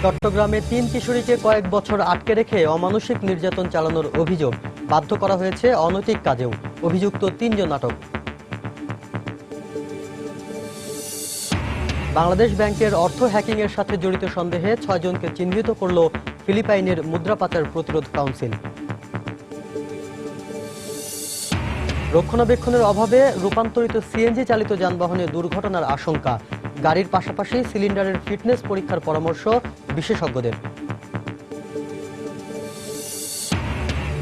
চট্টগ্রামে ৩ কিশোরীকে কয়েক বছর আটকে রেখে অমানসিক নির্যাতন চালানোর অভিযোগ। বাধ্য করা হয়েছে অনৈতিক কাজেও। অভিযুক্ত ৩ জন আটক। বাংলাদেশ ব্যাংকের অর্থ হ্যাকিংয়ের সাথে জড়িত সন্দেহে ৬ জনকে চিহ্নিত করল ফিলিপাইনের মুদ্রা পাচার প্রতিরোধ কাউন্সিল। রক্ষণাবেক্ষণের অভাবে রূপান্তরিত সিএনজি চালিত যানবাহনে দুর্ঘটনার আশঙ্কা। গাড়ির পাশাপাশি সিলিন্ডারের ফিটনেস পরীক্ষার পরামর্শ বিশেষজ্ঞদের।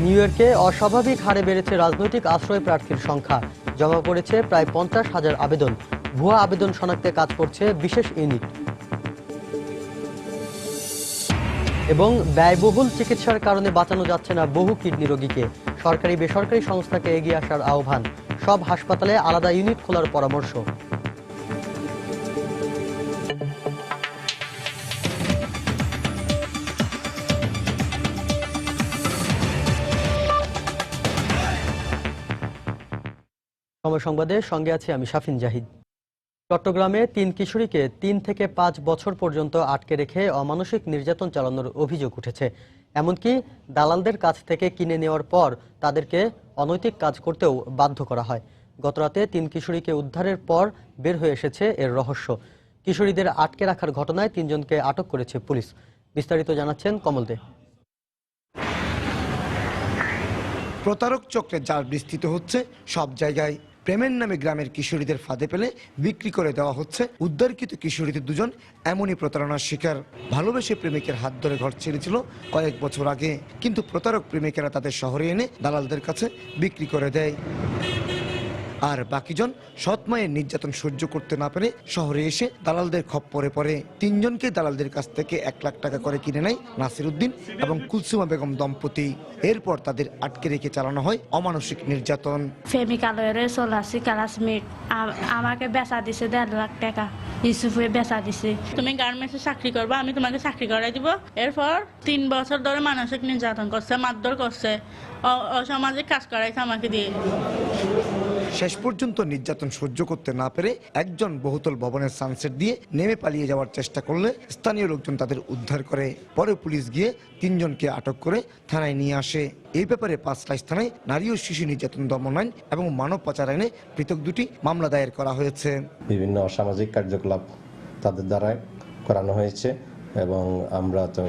নিউ ইয়র্কে অস্বাভাবিক হারে বেড়েছে রাজনৈতিক আশ্রয় প্রার্থীর সংখ্যা। জমা পড়েছে প্রায় ৫০,০০০ আবেদন। ভুয়া আবেদন শনাক্তে কাজ করছে বিশেষ ইউনিট। এবং ব্যয়বহুল চিকিৎসার কারণে বাঁচানো যাচ্ছে না বহু কিডনি রোগীকে। সরকারি বেসরকারি সংস্থাকে এগিয়ে আসার আহ্বান। সব হাসপাতালে আলাদা ইউনিট খোলার পরামর্শ। সময় সংবাদে সঙ্গে আছি আমি শাফিন জাহিদ। চট্টগ্রামে ৩ কিশোরীকে ৩ থেকে ৫ বছর পর্যন্ত আটকে রেখে অমানসিক নির্যাতন চালানোর অভিযোগ উঠেছে। এমনকি দালালদের কাছ থেকে কিনে নেওয়ার পর তাদেরকে অনৈতিক কাজ করতেও বাধ্য করা হয়। গতরাতে ৩ কিশোরীকে উদ্ধারের পর বের হয়ে এসেছে এর রহস্য। কিশোরীদের আটকে রাখার ঘটনায় ৩ জনকে আটক করেছে পুলিশ। বিস্তারিত জানাচ্ছেন কমল দে। প্রতারক চক্রে জাল বিস্তৃত হচ্ছে সব জায়গায়। প্রেমের নামে গ্রামের কিশোরীদের ফাঁদে পেলে বিক্রি করে দেওয়া হচ্ছে। উদ্ধারকৃত কিশোরীদের দুজন এমনই প্রতারণার শিকার। ভালোবেসে প্রেমিকের হাত ধরে ঘর ছেড়েছিল কয়েক বছর আগে, কিন্তু প্রতারক প্রেমিকেরা তাদের শহরে এনে দালালদের কাছে বিক্রি করে দেয়। আর বাকিজন সৎ মায়ের নির্যাতন সহ্য করতে না পেরে শহরে এসে দালালদের খপ্পরে পড়ে। ৩ জনকে দালালদের কাছ থেকে ১ লাখ টাকা করে কিনে নেয় নাসির উদ্দিন এবং কুলসুমা বেগম দম্পতি। এরপর তাদের আটকে রেখে চালানো হয় অমানসিক নির্যাতন। ফেমিকালয়ের চলাছি ক্লাসমেট আমাকে বেচা দিছে ১.৫ লাখ টাকা। ইউসুফে বেচা দিছে, তুমি গার্মেন্টসে চাকরি করবা, আমি তোমাকে চাকরি করাই দিব। এরপর ৩ বছর ধরে মানসিক নির্যাতন করছে, মারধর করছে, অসামাজিক কাজ করাইছে আমাকে দিয়ে। শেষ পর্যন্ত নির্যাতন সহ্য করতে না পেরে একজন বহুতল ভবনের সানসেট দিয়ে নেমে পালিয়ে যাওয়ার চেষ্টা করলে স্থানীয় লোকজন তাদের উদ্ধার করে। পরে পুলিশ গিয়ে ৩ জনকে আটক করে থানায় নিয়ে আসে। এই ব্যাপারে ৫ থানায় নারী ও শিশু নির্যাতন দমন আইন এবং মানব পাচার আইনে পৃথক ২টি মামলা দায়ের করা হয়েছে। বিভিন্ন অসামাজিক কার্যকলাপ তাদের দ্বারা করানো হয়েছে এবং আমরা তো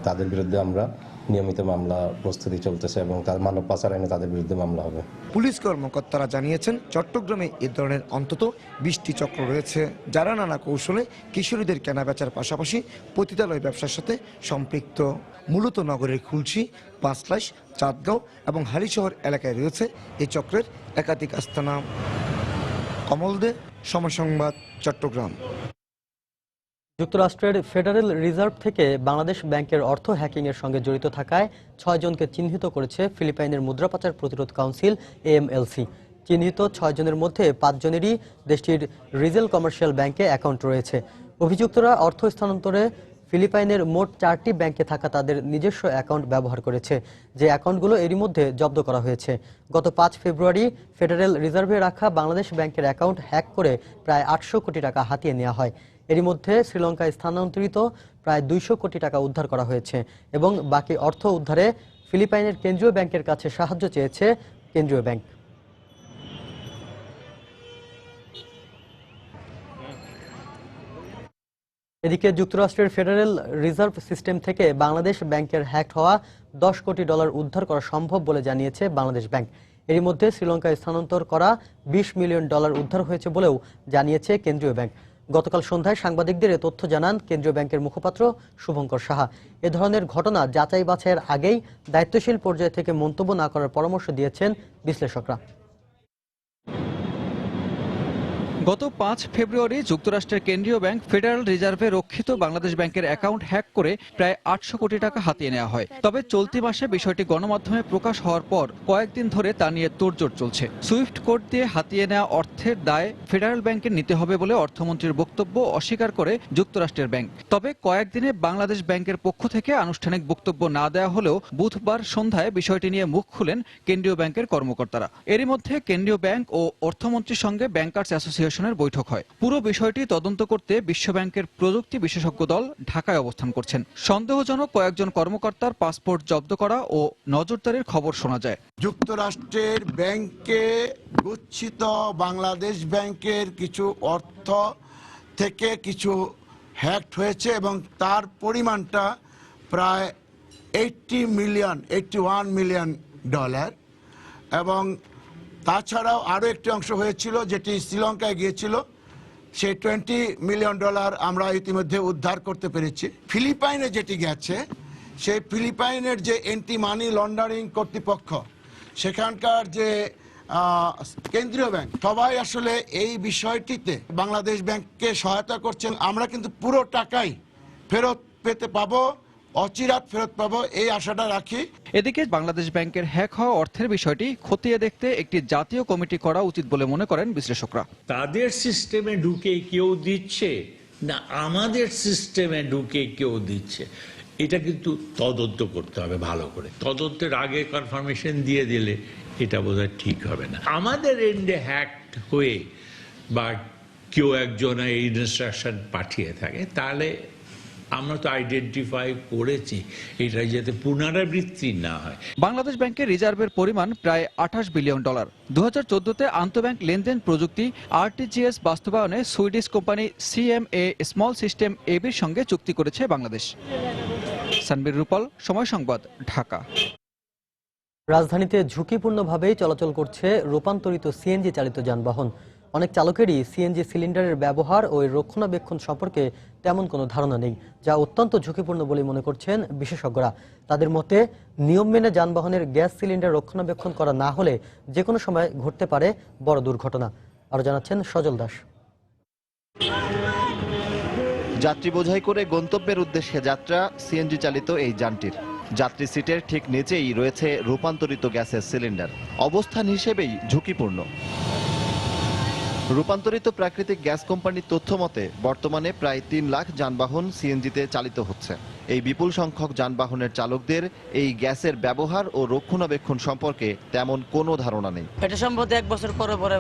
তাদের বিরুদ্ধে আমরা নিয়মিত মামলা প্রস্তুতি চলতেছে এবং তার মানব পাচার আইনে তাদের বিরুদ্ধে মামলা হবে। পুলিশ কর্মকর্তারা জানিয়েছেন, চট্টগ্রামে এ ধরনের অন্তত ২০টি চক্র রয়েছে, যারা নানা কৌশলে কিশোরীদের কেনাবেচার পাশাপাশি পতিতালয় ব্যবসার সাথে সম্পৃক্ত। মূলত নগরের খুলশী, পাঁচলাইশ, চাঁদগাঁও এবং হালিশহর এলাকায় রয়েছে এই চক্রের একাধিক আস্তানা। কমল দে, সময় সংবাদ, চট্টগ্রাম। যুক্তরাষ্ট্রের ফেডারেল রিজার্ভ থেকে বাংলাদেশ ব্যাংকের অর্থ হ্যাকিংয়ের সঙ্গে জড়িত থাকায় ৬ জনকে চিহ্নিত করেছে ফিলিপাইনের মুদ্রা পাচার প্রতিরোধ কাউন্সিল AMLC। চিহ্নিত ৬ জনের মধ্যে ৫ জনেরই দেশটির রিজেল কমার্শিয়াল ব্যাংকে অ্যাকাউন্ট রয়েছে। অভিযুক্তরা অর্থ স্থানান্তরে ফিলিপাইনের মোট ৪টি ব্যাংকে থাকা তাদের নিজস্ব অ্যাকাউন্ট ব্যবহার করেছে, যে অ্যাকাউন্টগুলো এরই মধ্যে জব্দ করা হয়েছে। গত ৫ ফেব্রুয়ারি ফেডারেল রিজার্ভে রাখা বাংলাদেশ ব্যাংকের অ্যাকাউন্ট হ্যাক করে প্রায় ৮০০ কোটি টাকা হাতিয়ে নেওয়া হয়। এরই মধ্যে শ্রীলঙ্কায় স্থানান্তরিত প্রায় ২০০ কোটি টাকা উদ্ধার করা হয়েছে এবং বাকি অর্থ উদ্ধারে ফিলিপাইনের কেন্দ্রীয় ব্যাংকের কাছে সাহায্য চেয়েছে কেন্দ্রীয় ব্যাংক। এদিকে যুক্তরাষ্ট্রের ফেডারেল রিজার্ভ সিস্টেম থেকে বাংলাদেশ ব্যাংকের হ্যাক হওয়া $10 কোটি উদ্ধার করা সম্ভব বলে জানিয়েছে বাংলাদেশ ব্যাংক। এরই মধ্যে শ্রীলঙ্কায় স্থানান্তর করা $20 মিলিয়ন উদ্ধার হয়েছে বলেও জানিয়েছে কেন্দ্রীয় ব্যাংক। গতকাল সন্ধ্যায় সাংবাদিকদের এ তথ্য জানান কেন্দ্রীয় ব্যাংকের মুখপাত্র শুভঙ্কর সাহা। এ ধরনের ঘটনা যাচাই বাছাইয়ের আগেই দায়িত্বশীল পর্যায় থেকে মন্তব্য না করার পরামর্শ দিয়েছেন বিশ্লেষকরা। গত ৫ ফেব্রুয়ারি যুক্তরাষ্ট্রের কেন্দ্রীয় ব্যাংক ফেডারেল রিজার্ভে রক্ষিত বাংলাদেশ ব্যাংকের অ্যাকাউন্ট হ্যাক করে প্রায় ৮০০ কোটি টাকা হাতিয়ে নেওয়া হয়। তবে চলতি মাসে বিষয়টি গণমাধ্যমে প্রকাশ হওয়ার পর কয়েকদিন ধরে তা নিয়ে তোড়জোড় চলছে। সুইফট কোড দিয়ে হাতিয়ে নেওয়া অর্থের দায় ফেডারেল ব্যাংকের নিতে হবে বলে অর্থমন্ত্রীর বক্তব্য অস্বীকার করে যুক্তরাষ্ট্রের ব্যাংক। তবে কয়েকদিনে বাংলাদেশ ব্যাংকের পক্ষ থেকে আনুষ্ঠানিক বক্তব্য না দেওয়া হলেও বুধবার সন্ধ্যায় বিষয়টি নিয়ে মুখ খুলেন কেন্দ্রীয় ব্যাংকের কর্মকর্তারা। এরই মধ্যে কেন্দ্রীয় ব্যাংক ও অর্থমন্ত্রীর সঙ্গে ব্যাংকার্স অ্যাসোসিয়েশন কমিশনের বৈঠক হয়। পুরো বিষয়টি তদন্ত করতে বিশ্বব্যাংকের প্রযুক্তি বিশেষজ্ঞ দল ঢাকায় অবস্থান করছেন। সন্দেহজনক কয়েকজন কর্মকর্তার পাসপোর্ট জব্দ করা ও নজরদারির খবর শোনা যায়। যুক্তরাষ্ট্রের ব্যাংকে গচ্ছিত বাংলাদেশ ব্যাংকের কিছু অর্থ থেকে কিছু হ্যাক হয়েছে এবং তার পরিমাণটা প্রায় 81 মিলিয়ন ডলার, এবং তাছাড়াও আরও একটি অংশ হয়েছিল যেটি শ্রীলঙ্কায় গিয়েছিল, সেই 20 মিলিয়ন ডলার আমরা ইতিমধ্যে উদ্ধার করতে পেরেছি। ফিলিপাইনে যেটি গেছে, সেই ফিলিপাইনের যে অ্যান্টি মানি লন্ডারিং কর্তৃপক্ষ, সেখানকার যে কেন্দ্রীয় ব্যাংক, সবাই আসলে এই বিষয়টিতে বাংলাদেশ ব্যাংককে সহায়তা করছেন। আমরা কিন্তু পুরো টাকাই ফেরত পেতে পাবো, অচিরাত ফেরত পাবো, এই আশাটা রাখি। এদিকে বাংলাদেশ ব্যাংকের হ্যাক হওয়া অর্থের বিষয়টি খতিয়ে দেখতে একটি জাতীয় কমিটি করা উচিত বলে মনে করেন বিশ্লেষকরা। তাদের সিস্টেমে ঢুকে কেউ দিচ্ছে না আমাদের সিস্টেমে ঢুকে কেউ দিচ্ছে, এটা কিন্তু তদন্ত করতে হবে ভালো করে। তদন্তের আগে কনফার্মেশন দিয়ে দিলে এটা বোধহয় ঠিক হবে না। আমাদের এন্ডে হ্যাক হয়ে বা কেউ একজন এই ইনস্ট্রাকশন পাঠিয়ে থাকে, তাহলে আমরা তো আইডেন্টিফাই করেছি, এটা যাতে পুনরাবৃত্তি না হয়। বাংলাদেশ ব্যাংকের রিজার্ভের পরিমাণ প্রায় 28 বিলিয়ন ডলার। 2014তে আন্তঃব্যাংক লেনদেন প্রযুক্তি আরটিজিএস বাস্তবায়নে Swedish company CMA small system এবির সঙ্গে চুক্তি করেছে বাংলাদেশ। সানবীর রূপল, সময় সংবাদ, ঢাকা। রাজধানীতে ঝুঁকিপূর্ণভাবেই চলাচল করছে রূপান্তরিত সিএনজি চালিত যানবাহন। অনেক চালকেরই সিএনজি সিলিন্ডারের ব্যবহার ও এর রক্ষণাবেক্ষণ সম্পর্কে তেমন কোনো ধারণা নেই, যা অত্যন্ত ঝুঁকিপূর্ণ বলে মনে করছেন বিশেষজ্ঞরা। তাদের মতে, নিয়ম মেনে যানবাহনের গ্যাস সিলিন্ডার রক্ষণাবেক্ষণ করা না হলে যে কোনো সময় ঘটতে পারে বড় দুর্ঘটনা। আরও জানাচ্ছেন সজল দাস। যাত্রী বোঝাই করে গন্তব্যের উদ্দেশ্যে যাত্রা সিএনজি চালিত এই যানটির যাত্রী সিটের ঠিক নিচেই রয়েছে রূপান্তরিত গ্যাসের সিলিন্ডার। অবস্থান হিসেবেই ঝুঁকিপূর্ণ। রূপান্তরিত প্রাকৃতিক গ্যাস কোম্পানির তথ্য মতে বর্তমানে প্রায় 3 লাখ যানবাহন সিএনজিতে চালিত হচ্ছে। এই বিপুল সংখ্যক যানবাহনের চালকদের এই গ্যাসের ব্যবহার ও রক্ষণাবেক্ষণ সম্পর্কে তেমন কোনো ধারণা নেই। এটা সম্ভবত 1 বছর পরে পরে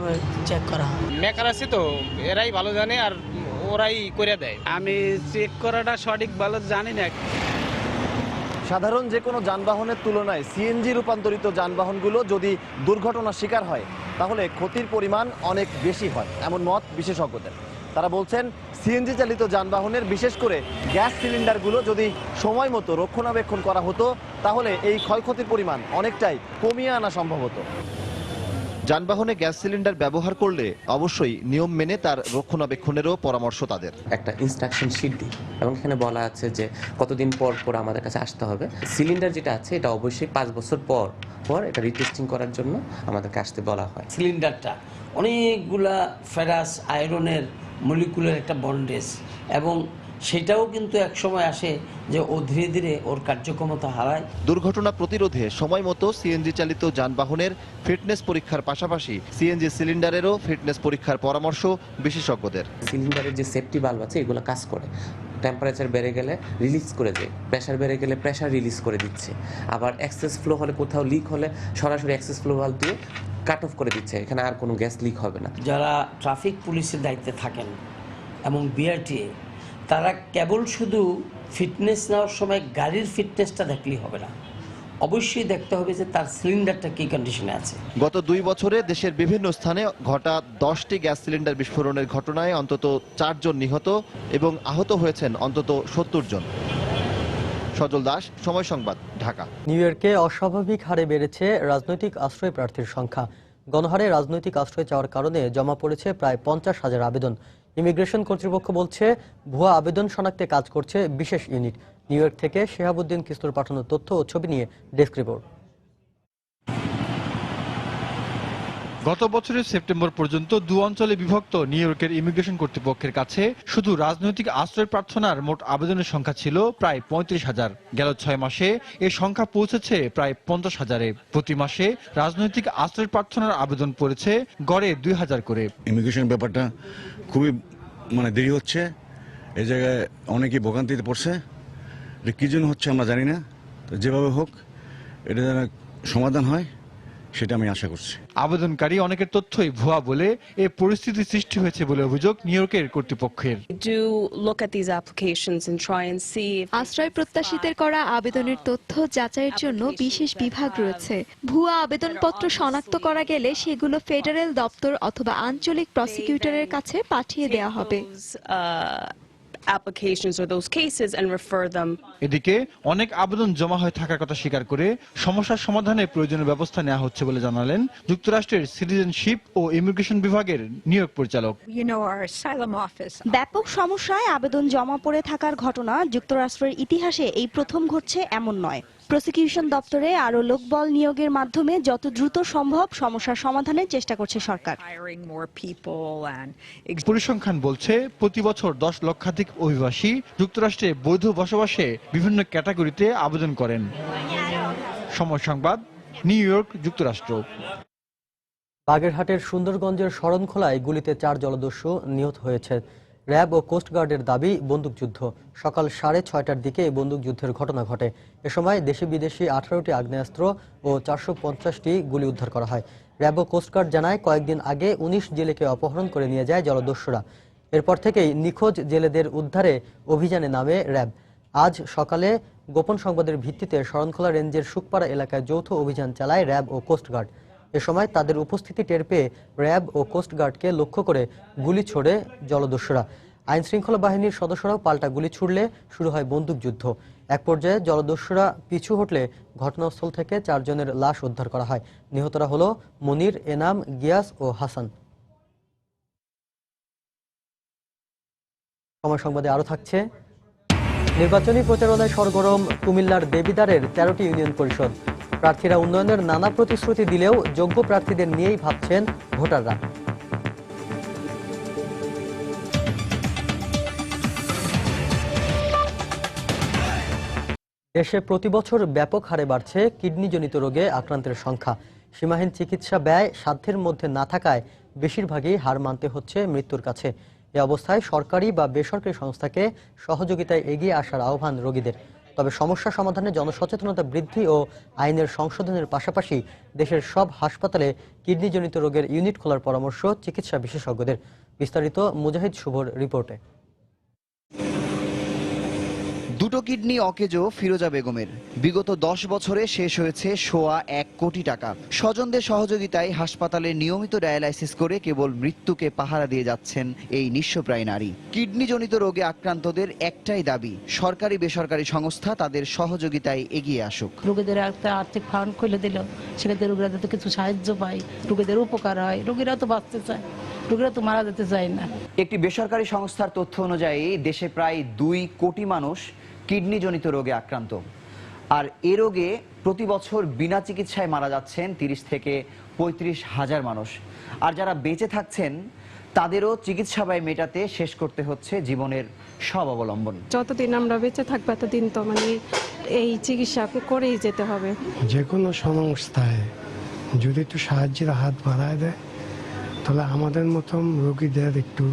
চেক করা হয়। মেকার আছে তো, এরাই ভালো জানে আর ওরাই করে দেয়। আমি চেক করাটা সঠিক ভালো জানি না। সাধারণ যে কোনো যানবাহনের তুলনায় সিএনজি রূপান্তরিত যানবাহনগুলো যদি দুর্ঘটনার শিকার হয় তাহলে ক্ষতির পরিমাণ অনেক বেশি হয়, এমন মত বিশেষজ্ঞদের। তারা বলছেন, সিএনজি চালিত যানবাহনের বিশেষ করে গ্যাস সিলিন্ডারগুলো যদি সময় মতো রক্ষণাবেক্ষণ করা হতো তাহলে এই ক্ষয়ক্ষতির পরিমাণ অনেকটাই কমিয়ে আনা সম্ভব হতো। যানবাহনে গ্যাস সিলিন্ডার ব্যবহার করলে অবশ্যই নিয়ম মেনে তার রক্ষণাবেক্ষণেরও পরামর্শ তাদের। একটা ইনস্ট্রাকশন শিট দিই এবং এখানে বলা আছে যে কতদিন পর পর আমাদের কাছে আসতে হবে। সিলিন্ডার যেটা আছে এটা অবশ্যই 5 বছর পর পর এটা রিটেস্টিং করার জন্য আমাদেরকে আসতে বলা হয়। সিলিন্ডারটা অনেকগুলা ফেরাস আয়রনের মলিকুলের একটা বন্ডেজ, এবং সেটাও কিন্তু এক সময় আসে যে ও ধীরে ধীরে ওর কার্যক্ষমতা হারায়। দুর্ঘটনা প্রতিরোধে সময় মতো সিএনজি চালিত যানবাহনের ফিটনেস পরীক্ষার পাশাপাশি সিএনজি সিলিন্ডারেরও ফিটনেস পরীক্ষার পরামর্শ বিশেষজ্ঞদের। সিলিন্ডারের যে সেফটি বাল্ব আছে এগুলো কাজ করে, টেম্পারেচার বেড়ে গেলে রিলিজ করে দেয়, প্রেশার বেড়ে গেলে প্রেশার রিলিজ করে দিচ্ছে, আবার এক্সেস ফ্লো হলে কোথাও লিক হলে সরাসরি এক্সেস ফ্লো বাল্ব দিয়ে কাট অফ করে দিচ্ছে, এখানে আর কোনো গ্যাস লিক হবে না। যারা ট্রাফিক পুলিশের দায়িত্বে থাকেন এবং বিআরটিএ, তারা কেবল শুধু ফিটনেস নেওয়ার সময় গাড়ির ফিটনেসটা দেখলেই হবে না, অবশ্যই দেখতে হবে যে তার সিলিন্ডারটা কি কন্ডিশনে আছে। গত 2 বছরে দেশের বিভিন্ন স্থানে ঘটা 10টি গ্যাস সিলিন্ডার বিস্ফোরণের ঘটনায় অন্তত 4 জন নিহত এবং আহত হয়েছেন অন্তত 70 জন। সজল দাস, সময় সংবাদ, ঢাকা। নিউ ইয়র্কে অস্বাভাবিক হারে বেড়েছে রাজনৈতিক আশ্রয় প্রার্থীর সংখ্যা। গণহারে রাজনৈতিক আশ্রয় চাওয়ার কারণে জমা পড়েছে প্রায় 50,000 আবেদন। ইমিগ্রেশন কর্তৃপক্ষ বলছে, ভুয়া আবেদন শনাক্তে কাজ করছে বিশেষ ইউনিট। নিউ ইয়র্ক থেকে শেহাবুদ্দিন কিস্তুর পাঠানো তথ্য ও ছবি নিয়ে ডেস্ক রিপোর্ট। গত বছরের সেপ্টেম্বর পর্যন্ত 2 অঞ্চলে বিভক্ত নিউ ইয়র্কের ইমিগ্রেশন কর্তৃপক্ষের কাছে শুধু রাজনৈতিক আশ্রয় প্রার্থনার মোট আবেদনের সংখ্যা ছিল প্রায় 35,000। গেল 6 মাসে এ সংখ্যা পৌঁছেছে প্রায় 50,000-এ। প্রতি মাসে রাজনৈতিক আশ্রয় প্রার্থনার আবেদন পড়েছে গড়ে 2,000 করে। ইমিগ্রেশন ব্যাপারটা খুবই দেরি হচ্ছে, এই জায়গায় অনেকেই ভোগান্তিতে পড়ছে। এটা কী জন্য হচ্ছে আমরা জানি না, তো যেভাবে হোক এটা যেন সমাধান হয় সেটা আমি আশা করছি। আবেদনকারী অনেকের তথ্যই ভুয়া বলে এই পরিস্থিতি সৃষ্টি হয়েছে বলে অভিযোগ নিউ ইয়র্কের কর্তৃপক্ষের। আশ্রয় প্রত্যাশীদের করা আবেদনের তথ্য যাচাইয়ের জন্য বিশেষ বিভাগ রয়েছে। ভুয়া আবেদনপত্র শনাক্ত করা গেলে সেগুলো ফেডারেল দপ্তর অথবা আঞ্চলিক প্রসিকিউটরের কাছে পাঠিয়ে দেওয়া হবে। এদিকে অনেক আবেদন জমা হয়ে থাকার কথা স্বীকার করে সমস্যার সমাধানে প্রয়োজনীয় ব্যবস্থা নেওয়া হচ্ছে বলে জানালেন যুক্তরাষ্ট্রের সিটিজেনশিপ ও ইমিগ্রেশন বিভাগের নিউ ইয়র্ক পরিচালক। ব্যাপক সমস্যায় আবেদন জমা পড়ে থাকার ঘটনা যুক্তরাষ্ট্রের ইতিহাসে এই প্রথম ঘটছে এমন নয়। প্রসিকিউশন দপ্তরে আরো লোকবল নিয়োগের মাধ্যমে যত দ্রুত সম্ভব সমস্যার সমাধানের চেষ্টা করছে সরকার। পরিসংখ্যান বলছে প্রতি বছর 10 লক্ষাধিক অভিবাসী যুক্তরাষ্ট্রে বৈধ বসবাসে বিভিন্ন ক্যাটাগরিতে আবেদন করেন। সময় সংবাদ, নিউ ইয়র্ক, যুক্তরাষ্ট্র। বাগেরহাটের সুন্দরগঞ্জের শরণখোলায় গুলিতে 4 জলদস্যু নিহত হয়েছে। র্যাব ও কোস্টগার্ডের দাবি বন্দুকযুদ্ধ। সকাল 6:30টার দিকে এই বন্দুকযুদ্ধের ঘটনা ঘটে। এ সময় দেশি বিদেশি 18টি আগ্নেয়াস্ত্র ও 450টি গুলি উদ্ধার করা হয়। র্যাব ও কোস্টগার্ড জানায় কয়েকদিন আগে 19 জেলেকে অপহরণ করে নিয়ে যায় জলদস্যুরা। এরপর থেকেই নিখোঁজ জেলেদের উদ্ধারে অভিযানে নামে র্যাব। আজ সকালে গোপন সংবাদের ভিত্তিতে শরণখোলা রেঞ্জের শুকপাড়া এলাকায় যৌথ অভিযান চালায় র্যাব ও কোস্টগার্ড। এ সময় তাদের উপস্থিতি টের পেয়ে র্যাব ও কোস্টগার্ডকে লক্ষ্য করে গুলি ছোড়ে জলদস্যুরা। আইন শৃঙ্খলা বাহিনীর সদস্যরাও পাল্টা গুলি ছুড়লে শুরু হয় বন্দুকযুদ্ধ। এক পর্যায়ে জলদস্যুরা পিছু হটলে ঘটনাস্থল থেকে 4 জনের লাশ উদ্ধার করা হয়। নিহতরা হলো মনির, এনাম, গিয়াস ও হাসান। সময় সংবাদে আরো থাকছে, নির্বাচনী প্রচারণায় সরগরম কুমিল্লার দেবিদ্বারের 13টি ইউনিয়ন পরিষদ। প্রার্থীরা উন্নয়নের নানা প্রতিশ্রুতি দিলেও যোগ্য প্রার্থীদের নিয়েই ভাবছেন ভোটাররা। দেশে প্রতি বছর ব্যাপক হারে বাড়ছে কিডনিজনিত রোগে আক্রান্তের সংখ্যা। সীমাহীন চিকিৎসা ব্যয় সাধ্যের মধ্যে না থাকায় বেশিরভাগই হার মানতে হচ্ছে মৃত্যুর কাছে। এ অবস্থায় সরকারি বা বেসরকারি সংস্থাকে সহযোগিতায় এগিয়ে আসার আহ্বান রোগীদের। তবে সমস্যা সমাধানে জনসচেতনতা বৃদ্ধি ও আইনের সংশোধনের পাশাপাশি দেশের সব হাসপাতালে কিডনিজনিত রোগের ইউনিট খোলার পরামর্শ চিকিৎসা বিশেষজ্ঞদের। বিস্তারিত মুজাহিদ শুভর রিপোর্টে। দুটো কিডনি অকেজো ফিরোজা বেগমের। বিগত 10 বছরে শেষ হয়েছে 1.25 কোটি টাকা। স্বজনদের সহযোগিতায় হাসপাতালে নিয়মিত ডায়ালাইসিস করে কেবল মৃত্যুকে পাহারা দিয়ে যাচ্ছেন এই নিঃস্বপ্রায় নারী। কিডনিজনিত রোগে আক্রান্তদের একটাই দাবি, সরকারি বেসরকারি সংস্থা তাদের সহযোগিতায় এগিয়ে আসুক। রোগীদের একটা আর্থিক ফান্ড খুলে দিল, সেক্ষেত্রে রোগীরা যাতে কিছু সাহায্য পায়, রোগীদের উপকার হয়। রোগীরাও তো বাঁচতে চায়, রোগীরা তো মারা যেতে চায় না। একটি বেসরকারি সংস্থার তথ্য অনুযায়ী দেশে প্রায় 2 কোটি মানুষ কিডনিজনিত রোগে আক্রান্ত। আর এ রোগে প্রতি বছর বিনা চিকিৎসায় মারা যাচ্ছেন 30 থেকে 35 হাজার মানুষ। আর যারা বেঁচে থাকছেন তাদেরও চিকিৎসা ব্যয় মেটাতে শেষ করতে হচ্ছে জীবনের সব অবলম্বন। যতদিন আমরা বেঁচে থাকবো ততদিন তো এই চিকিৎসা করেই যেতে হবে। যে কোনো সংস্থায় যদি একটু সাহায্যের হাত বাড়ায় দেয় তাহলে আমাদের মতন রোগীদের একটু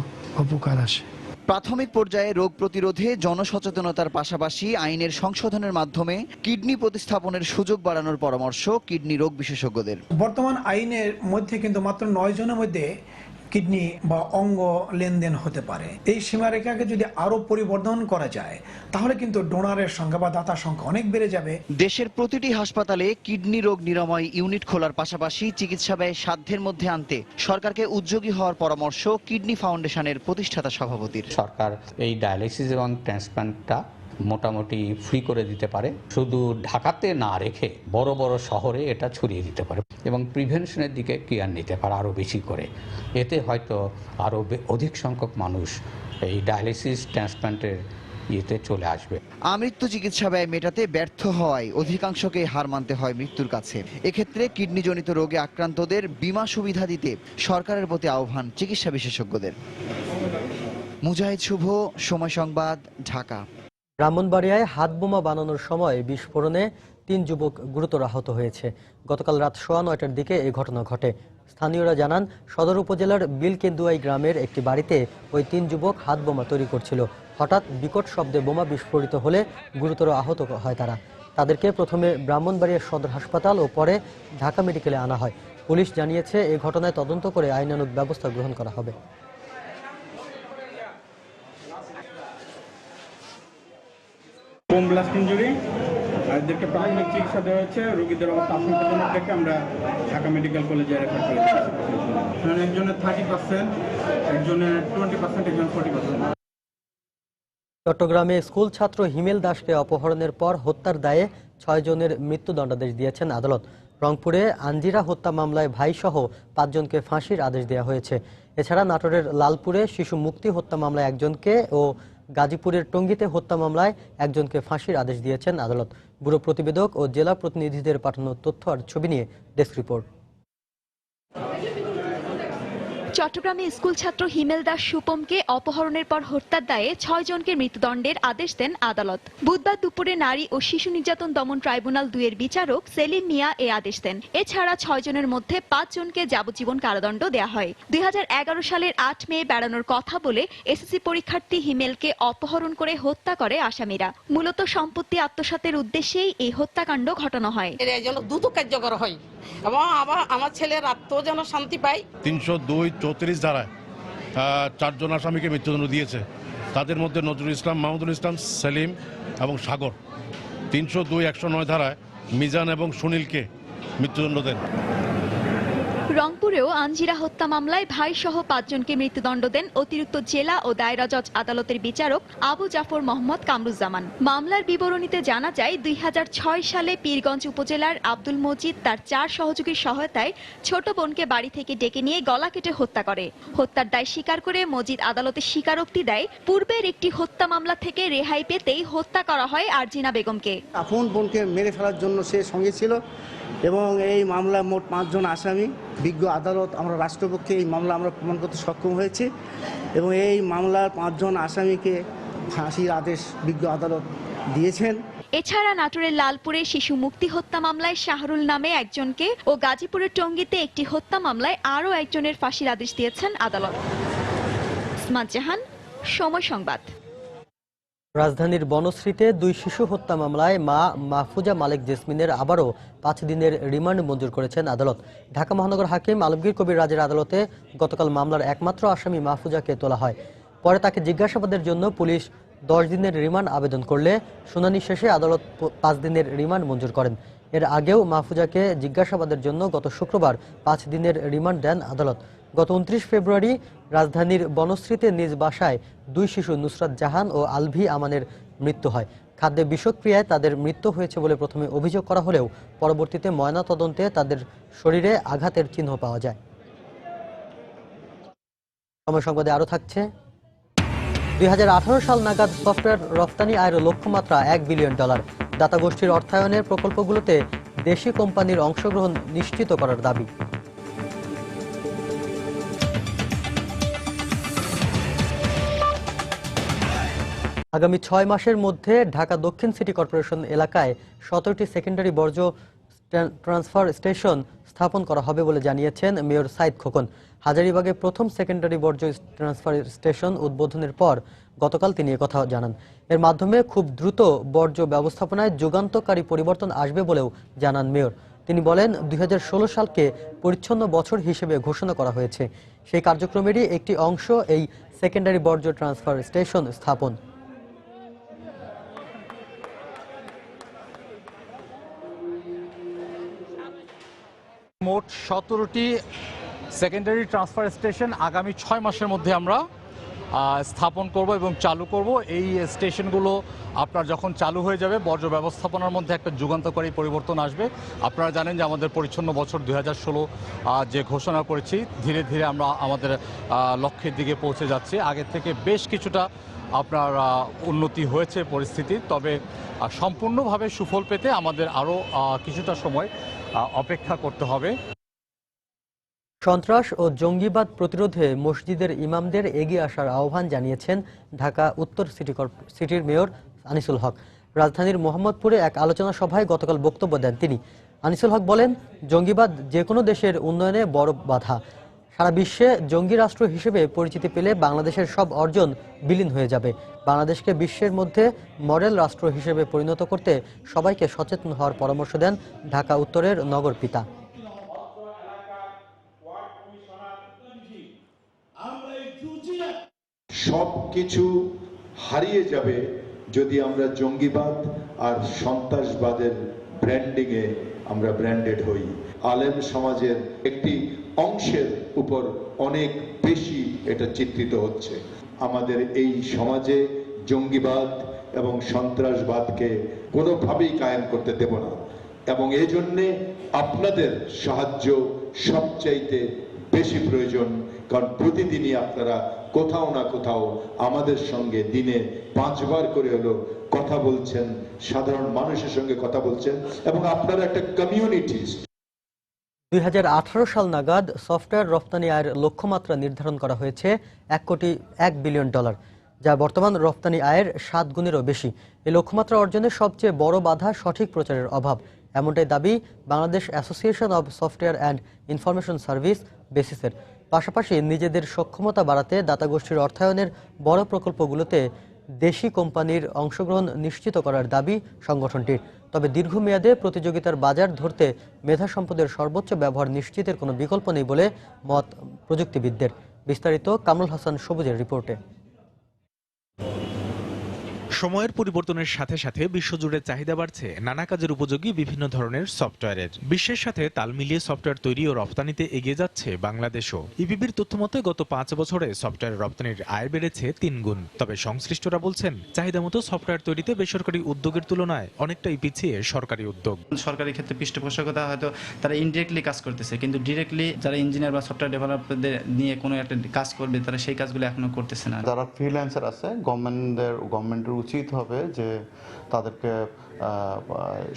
উপকার আসে। প্রাথমিক পর্যায়ে রোগ প্রতিরোধে জনসচেতনতার পাশাপাশি আইনের সংশোধনের মাধ্যমে কিডনি প্রতিস্থাপনের সুযোগ বাড়ানোর পরামর্শ কিডনি রোগ বিশেষজ্ঞদের। বর্তমান আইনের মধ্যে কিন্তু মাত্র 9 জনের মধ্যে কিডনি বা অঙ্গ লেনদেন হতে পারে। এই সীমারেখাকে যদি আরো পরিবর্ধন করা যায় তাহলে কিন্তু ডোনারের সংখ্যা বা দাতার সংখ্যা অনেক বেড়ে যাবে। দেশের প্রতিটি হাসপাতালে কিডনি রোগ নিরাময় ইউনিট খোলার পাশাপাশি চিকিৎসা ব্যয় সাধ্যের মধ্যে আনতে সরকারকে উদ্যোগী হওয়ার পরামর্শ কিডনি ফাউন্ডেশনের প্রতিষ্ঠাতা সভাপতির। সরকার এই ডায়ালিসিস এবং ট্রান্সপ্লান্টটা মোটামুটি ফ্রি করে দিতে পারে, শুধু ঢাকাতে না রেখে বড় বড় শহরে এটা ছড়িয়ে দিতে পারে এবং প্রিভেনশনের দিকে কেয়ার নিতে পারে আরও বেশি করে। এতে হয়তো আরও অধিক সংখ্যক মানুষ এই ডায়ালিসিস ট্রান্সপ্লান্টের ইয়েতে চলে আসবে। আমৃত্যু চিকিৎসা ব্যয় মেটাতে ব্যর্থ হওয়ায় অধিকাংশকে হার মানতে হয় মৃত্যুর কাছে। এক্ষেত্রে কিডনিজনিত রোগে আক্রান্তদের বীমা সুবিধা দিতে সরকারের প্রতি আহ্বান চিকিৎসা বিশেষজ্ঞদের। মুজাহিদ শুভ, সময় সংবাদ, ঢাকা। ব্রাহ্মণবাড়িয়ায় হাত বোমা বানানোর সময় বিস্ফোরণে 3 যুবক গুরুতর আহত হয়েছে। গতকাল রাত 9:15টার দিকে এই ঘটনা ঘটে। স্থানীয়রা জানান সদর উপজেলার বিলকেন্দুয়াই গ্রামের একটি বাড়িতে ওই 3 যুবক হাত বোমা তৈরি করছিল। হঠাৎ বিকট শব্দে বোমা বিস্ফোরিত হলে গুরুতর আহত হয় তারা। তাদেরকে প্রথমে ব্রাহ্মণবাড়িয়া সদর হাসপাতাল ও পরে ঢাকা মেডিকেলে আনা হয়। পুলিশ জানিয়েছে, এই ঘটনায় তদন্ত করে আইনানুগ ব্যবস্থা গ্রহণ করা হবে। বোম ব্লাস্ট ইনজুরি, এদেরকে প্রাথমিক চিকিৎসা দেওয়া হয়েছে। রোগীদের অবস্থা আশঙ্কাজনক দেখে আমরা ঢাকা মেডিকেল কলেজে রেফার করেছি। একজনের 30%, একজনের 20%, একজন 40%। চট্টগ্রামে স্কুল ছাত্র হিমেল দাসকে অপহরণের পর হত্যার দায়ে 6 জনের মৃত্যুদণ্ডাদেশ দিয়েছেন আদালত। রংপুরে আঞ্জিরা হত্যা মামলায় ভাইসহ 5 জনকে ফাঁসির আদেশ দেওয়া হয়েছে। এছাড়া নাটোরের লালপুরে শিশু মুক্তি হত্যা মামলায় 1 জনকে ও গাজীপুরের টঙ্গীতে হত্যা মামলায় 1 জনকে ফাঁসির আদেশ দিয়েছেন আদালত। ব্যুরো প্রতিবেদক ও জেলা প্রতিনিধিদের পাঠানো তথ্য আর ছবি নিয়ে ডেস্ক রিপোর্ট। চট্টগ্রামে স্কুল ছাত্র হিমেল দাস সুপমকে অপহরণের পর হত্যার দায়ে 6 জনকে মৃত্যুদণ্ডের আদেশ দেন আদালত। বুধবার দুপুরে নারী ও শিশু নির্যাতন দমন ট্রাইব্যুনাল 2 এর বিচারক সেলিম মিয়া এ আদেশ দেন। এছাড়া 6 জনের মধ্যে 5 জনকে যাবজ্জীবন কারাদণ্ড দেওয়া হয়। 2011 সালের 8 মে বেড়ানোর কথা বলে এসএসসি পরীক্ষার্থী হিমেলকে অপহরণ করে হত্যা করে আসামিরা। মূলত সম্পত্তি আত্মসাতের উদ্দেশ্যেই এই হত্যাকাণ্ড ঘটানো হয়। এর যেন দ্রুত কার্যকর হয় এবং আমার ছেলের আত্ম যেন শান্তি পায়। 302-34 ধারায় 4 জন আসামিকে মৃত্যুদণ্ড দিয়েছে। তাদের মধ্যে নজরুল ইসলাম, মাহমুদুল ইসলাম, সেলিম এবং সাগর। 302-109 ধারায় মিজান এবং সুনীলকে মৃত্যুদণ্ড দেন। রংপুরেও আঞ্জিরা হত্যা মামলায় ভাই সহ 5 জনকে মৃত্যুদণ্ড দেন অতিরিক্ত জেলা ও দায়রা জজ আদালতের বিচারক আবু জাফর মোহাম্মদ কামরুজ্জামান। মামলার বিবরণীতে জানা যায়, 2006 সালে পীরগঞ্জ উপজেলার আব্দুল মজিদ তার 4 সহযোগীর সহায়তায় ছোট বোনকে বাড়ি থেকে ডেকে নিয়ে গলা কেটে হত্যা করে। হত্যার দায় স্বীকার করে মজিদ আদালতে স্বীকারোক্তি দেয়। পূর্বের একটি হত্যা মামলা থেকে রেহাই পেতেই হত্যা করা হয় আরজিনা বেগমকে। আপন বোনকে মেরে ফেলার জন্য সে সঙ্গে ছিল এবং এই মামলায় মোট 5 জন আসামি। বিজ্ঞ আদালত, আমরা রাষ্ট্রপক্ষে এই মামলা আমরা প্রমাণ করতে সক্ষম হয়েছি এবং এই মামলার 5 জন আসামিকে ফাঁসির আদেশ বিজ্ঞ আদালত দিয়েছেন। এছাড়া নাটোরের লালপুরে শিশু মুক্তি হত্যা মামলায় শাহরুল নামে 1 জনকে ও গাজীপুরের টঙ্গীতে একটি হত্যা মামলায় আরও 1 জনের ফাঁসির আদেশ দিয়েছেন আদালত। ইসমাত জাহান, সময় সংবাদ। রাজধানীর বনশ্রীতে 2 শিশু হত্যা মামলায় মা মাহফুজা মালিক জেসমিনের আবারও 5 দিনের রিমান্ড মঞ্জুর করেছেন আদালত। ঢাকা মহানগর হাকিম আলমগীর কবির রাজের আদালতে গতকাল মামলার একমাত্র আসামি মাহফুজাকে তোলা হয়। পরে তাকে জিজ্ঞাসাবাদের জন্য পুলিশ 10 দিনের রিমান্ড আবেদন করলে শুনানি শেষে আদালত 5 দিনের রিমান্ড মঞ্জুর করেন। এর আগেও মাহফুজাকে জিজ্ঞাসাবাদের জন্য গত শুক্রবার 5 দিনের রিমান্ড দেন আদালত। গত 29 ফেব্রুয়ারি রাজধানীর বনশ্রীতে নিজ বাসায় 2 শিশু নুসরাত জাহান ও আলভি আমানের মৃত্যু হয়। খাদ্যে বিষক্রিয়ায় তাদের মৃত্যু হয়েছে বলে প্রথমে অভিযোগ করা হলেও পরবর্তীতে ময়নাতদন্তে তাদের শরীরে আঘাতের চিহ্ন পাওয়া যায়। সময় সংবাদে আরও থাকছে, 2018 সাল নাগাদ সফটওয়্যার রফতানি আয়ের লক্ষ্যমাত্রা $1 বিলিয়ন। দাতা গোষ্ঠীর অর্থায়নের প্রকল্পগুলোতে দেশি কোম্পানির অংশগ্রহণ নিশ্চিত করার দাবি। আগামী 6 মাসের মধ্যে ঢাকা দক্ষিণ সিটি কর্পোরেশন এলাকায় 17টি সেকেন্ডারি বর্জ্য ট্রান্সফার স্টেশন স্থাপন করা হবে বলে জানিয়েছেন মেয়র সাইদ খোকন। হাজারীবাগে প্রথম সেকেন্ডারি বর্জ্য ট্রান্সফার স্টেশন উদ্বোধনের পর গতকাল তিনি একথা জানান। এর মাধ্যমে খুব দ্রুত বর্জ্য ব্যবস্থাপনায় যুগান্তকারী পরিবর্তন আসবে বলেও জানান মেয়র। তিনি বলেন, 2016 সালকে পরিচ্ছন্ন বছর হিসেবে ঘোষণা করা হয়েছে। সেই কার্যক্রমেরই একটি অংশ এই সেকেন্ডারি বর্জ্য ট্রান্সফার স্টেশন স্থাপন। মোট 17টি সেকেন্ডারি ট্রান্সফার স্টেশন আগামী 6 মাসের মধ্যে আমরা স্থাপন করব এবং চালু করব। এই স্টেশনগুলো আপনার যখন চালু হয়ে যাবে, বর্জ্য ব্যবস্থাপনার মধ্যে একটা যুগান্তকারী পরিবর্তন আসবে। আপনারা জানেন যে আমাদের পরিচ্ছন্ন বছর 2016 যে ঘোষণা করেছি, ধীরে ধীরে আমরা আমাদের লক্ষ্যের দিকে পৌঁছে যাচ্ছি। আগের থেকে বেশ কিছুটা আপনার উন্নতি হয়েছে পরিস্থিতি, তবে সম্পূর্ণভাবে সুফল পেতে আমাদের আরও কিছুটা সময় অপেক্ষা করতে হবে। সন্ত্রাস ও জঙ্গিবাদ প্রতিরোধে মসজিদের ইমামদের এগিয়ে আসার আহ্বান জানিয়েছেন ঢাকা উত্তর সিটির মেয়র আনিসুল হক। রাজধানীর মোহাম্মদপুরে এক আলোচনা সভায় গতকাল বক্তব্য দেন তিনি। আনিসুল হক বলেন, জঙ্গিবাদ যে কোনো দেশের উন্নয়নে বড় বাধা। সারা বিশ্বে জঙ্গি রাষ্ট্র হিসেবে পরিচিতি পেলে বাংলাদেশের সব অর্জন বিলীন হয়ে যাবে। বাংলাদেশকে বিশ্বের মধ্যে মডেল রাষ্ট্র হিসেবে পরিণত করতে সবাইকে সচেতন হওয়ার পরামর্শ দেন ঢাকা উত্তরের নগর পিতা। সবকিছু হারিয়ে যাবে যদি আমরা জঙ্গিবাদ আর সন্ত্রাসবাদের ব্র্যান্ডিংয়ে আমরা ব্র্যান্ডেড হই। আলেম সমাজের একটি অংশের উপর অনেক বেশি এটা চিত্রিত হচ্ছে। আমাদের এই সমাজে জঙ্গিবাদ এবং সন্ত্রাসবাদকে কোনোভাবেই কায়েম করতে দেব না এবং এই জন্যে আপনাদের সাহায্য সবচাইতে বেশি প্রয়োজন। কারণ প্রতিদিনই আপনারা কোথাও না কোথাও আমাদের সঙ্গে দিনে 5 বার করে হলো কথা বলছেন, সাধারণ মানুষের সঙ্গে কথা বলছেন এবং আপনারা একটা কমিউনিটি। 2018 সাল নাগাদ সফটওয়্যার রপ্তানি আয়ের লক্ষ্যমাত্রা নির্ধারণ করা হয়েছে $1 বিলিয়ন, যা বর্তমান রপ্তানি আয়ের 7 গুণেরও বেশি। এই লক্ষ্যমাত্রা অর্জনের সবচেয়ে বড় বাধা সঠিক প্রচারের অভাব, এমনটাই দাবি Bangladesh association of software and information service বেসিসের। পাশাপাশি নিজেদের সক্ষমতা বাড়াতে দাতাগোষ্ঠীর অর্থায়নের বড় প্রকল্পগুলোতে দেশি কোম্পানির অংশগ্রহণ নিশ্চিত করার দাবি সংগঠনটির। তবে দীর্ঘমেয়াদে প্রতিযোগিতার বাজার ধরতে মেধা সম্পদের সর্বোচ্চ ব্যবহার নিশ্চিতের কোনো বিকল্প নেই বলে মত প্রযুক্তিবিদদের। বিস্তারিত কামরুল হাসান সবুজের রিপোর্টে। সময়ের পরিবর্তনের সাথে সাথে বিশ্বজুড়ে চাহিদা বাড়ছে নানা কাজের উপযোগী বিভিন্ন ধরনের সফটওয়্যারের। বিশ্বের সাথে তাল মিলিয়ে সফটওয়্যার তৈরি ও রপ্তানিতে এগিয়ে যাচ্ছে বাংলাদেশও। ইপিবির তথ্যমতে গত 5 বছরে সফটওয়্যার রপ্তানির আয় বেড়েছে 3 গুণ। তবে সংশ্লিষ্টরা বলছেন চাহিদা মতো সফটওয়্যার তৈরিতে বেসরকারি উদ্যোগের তুলনায় অনেকটাই পিছিয়ে সরকারি উদ্যোগ। সরকারি ক্ষেত্রে পৃষ্ঠপোষকতা হয়তো তারা ইনডিরেক্টলি কাজ করতেছে, কিন্তু ডিরেক্টলি যারা ইঞ্জিনিয়ার বা সফটওয়্যার ডেভেলপারদের নিয়ে কোনো একটা কাজ করবে তারা সেই কাজগুলো এখনো করতেছে না। যারা ফ্রিল্যান্সার আছে গভর্নমেন্টের উচিত হবে যে তাদেরকে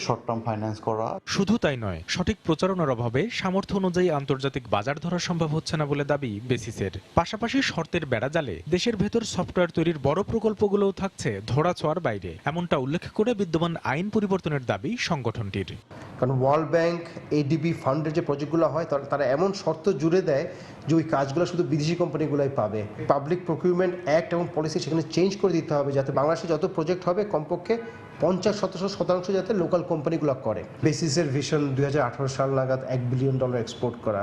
শর্ট টার্ম ফাইন্যান্স করা। শুধু তাই নয়, সঠিক প্রচারণার অভাবে সামর্থ্য অনুযায়ী আন্তর্জাতিক বাজার ধরা সম্ভব হচ্ছে না বলে দাবি বেসিসের। পাশাপাশি শর্তের বেড়াজালে দেশের ভেতর সফটওয়্যার তৈরির বড় প্রকল্পগুলোও থাকছে ধরাছোঁয়ার বাইরে, এমনটা উল্লেখ করে বিদ্যমান আইন পরিবর্তনের দাবি সংগঠনটির। কারণ ওয়ার্ল্ড ব্যাংক, এডিবি ফান্ডের যে প্রজেক্টগুলো হয় তারা এমন শর্ত জুড়ে দেয় যে ওই কাজগুলো শুধু বিদেশি কোম্পানিগুলোই পাবে। পাবলিক প্রকিউরমেন্ট অ্যাক্ট এবং পলিসি সেখানে চেঞ্জ করে দিতে হবে যাতে বাংলাদেশে যত প্রজেক্ট হবে কমপক্ষে 50% যাতে লোকাল কোম্পানিগুলো করে। বেসিসের ভিশন 2018 সাল নাগাদ $1 বিলিয়ন এক্সপোর্ট করা,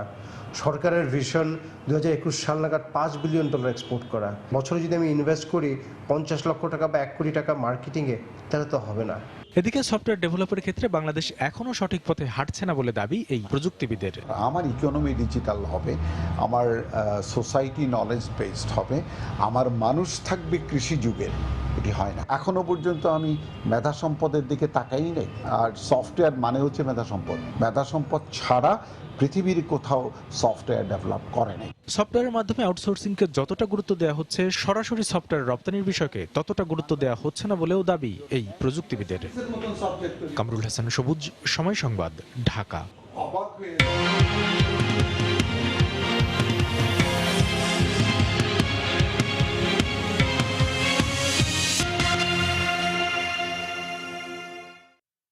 সরকারের ভিশন 2021 সাল নাগাদ $5 বিলিয়ন এক্সপোর্ট করা। বছরে যদি আমি ইনভেস্ট করি 50 লক্ষ টাকা বা 1 কোটি টাকা মার্কেটিংয়ে, তাহলে তো হবে না। এদিকে সফটওয়্যার ডেভেলপের ক্ষেত্রে বাংলাদেশ এখনো সঠিক পথে হাঁটছে না বলে দাবি এই প্রযুক্তিবিদের। আমার ইকোনমি ডিজিটাল হবে, আমার সোসাইটি নলেজ বেসড হবে, আমার মানুষ থাকবে কৃষি যুগের, এটি হয় না। এখনো পর্যন্ত আমি মেধা সম্পদের দিকে তাকাই নেই। আর সফটওয়্যার মানে হচ্ছে মেধা সম্পদ। মেধা সম্পদ ছাড়া পৃথিবীর কোথাও সফটওয়্যার ডেভেলপ করে নাই। সফটওয়্যারের মাধ্যমে আউটসোর্সিংকে যতটা গুরুত্ব দেওয়া হচ্ছে, সরাসরি সফটওয়্যার রপ্তানির বিষয়কে ততটা গুরুত্ব দেওয়া হচ্ছে না বলেও দাবি এই প্রযুক্তিবিদের। কামরুল হাসান সবুজ, সময় সংবাদ, ঢাকা।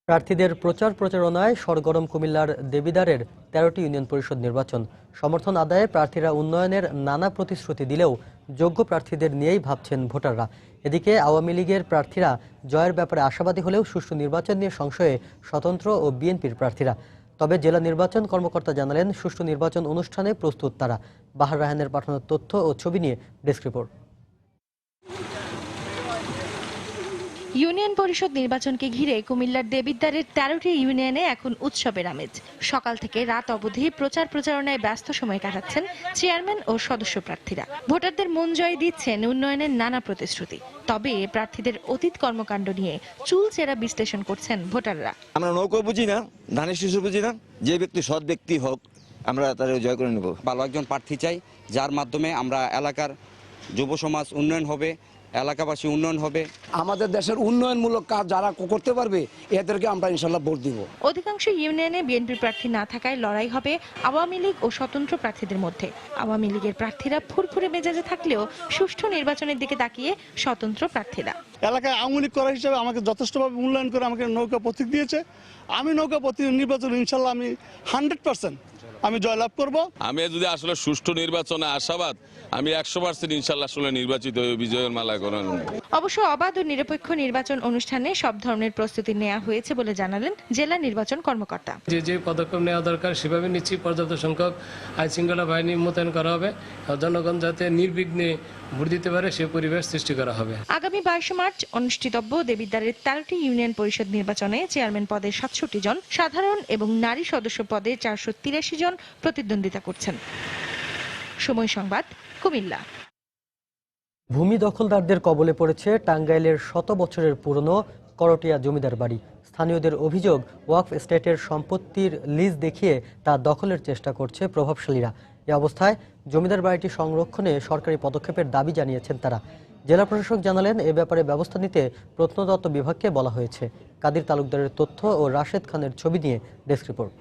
প্রার্থীদের প্রচারণায় সরগরম কুমিল্লার দেবিদ্বারের 13টি ইউনিয়ন পরিষদ নির্বাচন। সমর্থন আদায়ে প্রার্থীরা উন্নয়নের নানা প্রতিশ্রুতি দিলেও যোগ্য প্রার্থীদের নিয়েই ভাবছেন ভোটাররা। এদিকে আওয়ামী লীগের প্রার্থীরা জয়ের ব্যাপারে আশাবাদী হলেও সুষ্ঠু নির্বাচন নিয়ে সংশয়ে স্বতন্ত্র ও বিএনপির প্রার্থীরা। তবে জেলা নির্বাচন কর্মকর্তা জানালেন সুষ্ঠু নির্বাচন অনুষ্ঠানে প্রস্তুত তারা। বাহার রায়হানের পাঠানো তথ্য ও ছবি নিয়ে ডেস্ক রিপোর্ট। ইউনিয়ন পরিষদ নির্বাচনকে ঘিরে কুমিল্লার দেবিদ্বারের 13টি ইউনিয়নে এখন উৎসবের আমেজ। সকাল থেকে রাত অবধি প্রচারণায় ব্যস্ত সময় কাটাচ্ছেন চেয়ারম্যান ও সদস্য প্রার্থীরা। ভোটারদের মন জয় দিচ্ছেন উন্নয়নের নানা প্রতিশ্রুতি। তবে প্রার্থীদের অতীত কর্মকাণ্ড নিয়ে চুলচেরা বিশ্লেষণ করছেন ভোটাররা। আমরা নৌকো বুঝি না, ধানের শিশু বুঝি না, যে ব্যক্তি সৎ ব্যক্তি হোক আমরা তারা জয় করে নেব। ভালো একজন প্রার্থী চাই যার মাধ্যমে আমরা এলাকার যুব সমাজ উন্নয়ন হবে, এলাকাবাসী উন্নয়ন হবে। আমাদের দেশের উন্নয়নমূলক কাজ যারা করতে পারবে এদেরকে আমরা ইনশাল্লাহ ভোট দিব। অধিকাংশ ইউনিয়নে বিএনপির প্রার্থী না থাকায় লড়াই হবে আওয়ামী লীগ ও স্বতন্ত্র প্রার্থীদের মধ্যে। আওয়ামী লীগের প্রার্থীরা ফুরফুরে মেজাজে থাকলেও সুষ্ঠু নির্বাচনের দিকে তাকিয়ে স্বতন্ত্র প্রার্থীরা। এলাকায় আওয়ামী লীগ করার হিসাবে আমাকে যথেষ্টভাবে মূল্যায়ন করে আমাকে নৌকা প্রতীক দিয়েছে। আমি নৌকা প্রতীক নির্বাচন ইনশাল্লাহ আমি 100% আমি জয়লাভ করব। আমি যদি আসলে সুষ্ঠু নির্বাচনে আশাবাদ, আমি 100% ইনশাল্লাহ আসলে নির্বাচিত হয়ে বিজয়ের মালা গলানো। অবশ্য অবাধ ও নিরপেক্ষ নির্বাচন অনুষ্ঠানে সব ধরনের প্রস্তুতি নেওয়া হয়েছে বলে জানালেন জেলা নির্বাচন কর্মকর্তা। যে পদক্ষেপ নেওয়া দরকার সেভাবে নিচ্ছি। পর্যাপ্ত সংখ্যক আইন শৃঙ্খলা বাহিনী মোতায়েন করা হবে, জনগণ যাতে নির্বিঘ্নে ভোট দিতে পারে সে পরিবেশ সৃষ্টি করা হবে। আগামী 22 মার্চ অনুষ্ঠিতব্য দেবিদ্বারের 13টি ইউনিয়ন পরিষদ নির্বাচনে চেয়ারম্যান পদে 67 জন, সাধারণ এবং নারী সদস্য পদে 483 জন প্রতিদ্বন্দ্বিতা করছেন। সময় সংবাদ, কুমিল্লা। ভূমি দখলদারদের কবলে পড়েছে টাঙ্গাইলের 100 বছরের পুরনো করটিয়া জমিদার বাড়ি। স্থানীয়দের অভিযোগ, ওয়াকফ এস্টেটের সম্পত্তির লিজ দেখিয়ে তা দখলের চেষ্টা করছে প্রভাবশালীরা। এ অবস্থায় জমিদার বাড়িটি সংরক্ষণে সরকারি পদক্ষেপের দাবি জানিয়েছেন তারা। জেলা প্রশাসক জানালেন, এ ব্যাপারে ব্যবস্থা নিতে প্রত্নতত্ত্ব বিভাগকে বলা হয়েছে। কাদির তালুকদারের তথ্য ও রাশেদ খানের ছবি নিয়ে ডেস্ক রিপোর্ট।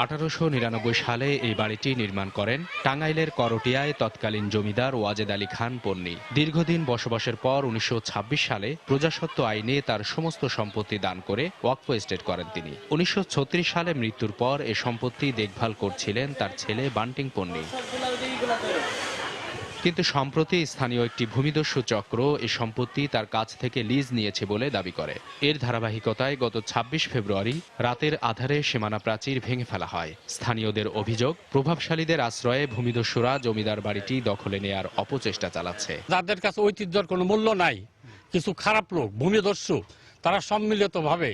1899 সালে এই বাড়িটি নির্মাণ করেন টাঙ্গাইলের করটিয়ায় তৎকালীন জমিদার ওয়াজেদ আলী খান পন্নী। দীর্ঘদিন বসবাসের পর 1926 সালে প্রজাস্বত্ব আইনে তার সমস্ত সম্পত্তি দান করে ওয়াকফ এস্টেট করেন তিনি। 1936 সালে মৃত্যুর পর এ সম্পত্তি দেখভাল করছিলেন তার ছেলে বান্টিং পন্নী। কিন্তু সম্প্রতি স্থানীয় একটি ভূমিদস্যু চক্র এই সম্পত্তি তার কাছ থেকে লিজ নিয়েছে বলে দাবি করে। এর ধারাবাহিকতায় গত 26 ফেব্রুয়ারি রাতের আধারে সীমানা প্রাচীর ভেঙে ফেলা হয়। স্থানীয়দের অভিযোগ, প্রভাবশালীদের আশ্রয়ে ভূমিদস্যুরা জমিদার বাড়িটি দখলে নেয়ার অপচেষ্টা চালাচ্ছে। যাদের কাছে ঐতিহ্যের কোনো মূল্য নাই, কিছু খারাপ লোক ভূমিদস্যু, তারা সম্মিলিতভাবে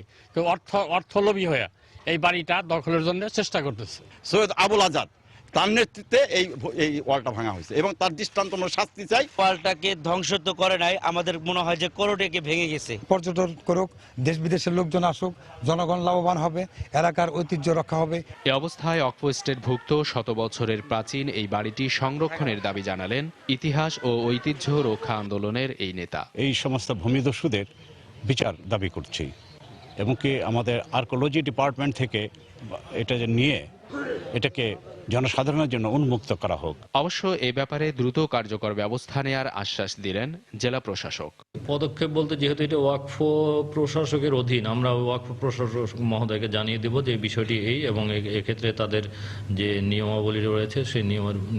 অর্থলোভী হয়ে এই বাড়িটা দখলের জন্য চেষ্টা করতেছে। সৈয়দ আবুল আজাদ তার নেতৃত্বে এই ওয়ালটা ভাঙা হয়েছে এবং তার দৃষ্টান্তমূলক শাস্তি চাই। ওয়ালটাকে ধ্বংস তো করে নাই, আমাদের মনে হয় যে করোটাকে ভেঙে গেছে। পর্যটন করুক, দেশ বিদেশের লোকজন আসুক, জনগণ লাভবান হবে, এলাকার ঐতিহ্য রক্ষা হবে। এ অবস্থায় ওয়াকফ এস্টেট ভুক্ত 100 বছরের প্রাচীন এই বাড়িটি সংরক্ষণের দাবি জানালেন ইতিহাস ও ঐতিহ্য রক্ষা আন্দোলনের এই নেতা। এই সমস্ত ভূমিদস্যুদের বিচার দাবি করছি এবং কি আমাদের আর্কোলজি ডিপার্টমেন্ট থেকে এটা নিয়ে এটাকে জনসাধারণের জন্য উন্মুক্ত করা হোক। অবশ্য এ ব্যাপারে দ্রুত কার্যকর ব্যবস্থা নেওয়ার আশ্বাস দিলেন জেলা প্রশাসক। পদক্ষেপ বলতে যেহেতু এটা ওয়াকফ প্রশাসকের অধীন, আমরা ওয়াকফ প্রশাসক মহোদয়কে জানিয়ে দেব যে বিষয়টি এই, এবং এক্ষেত্রে তাদের যে নিয়মাবলী রয়েছে সেই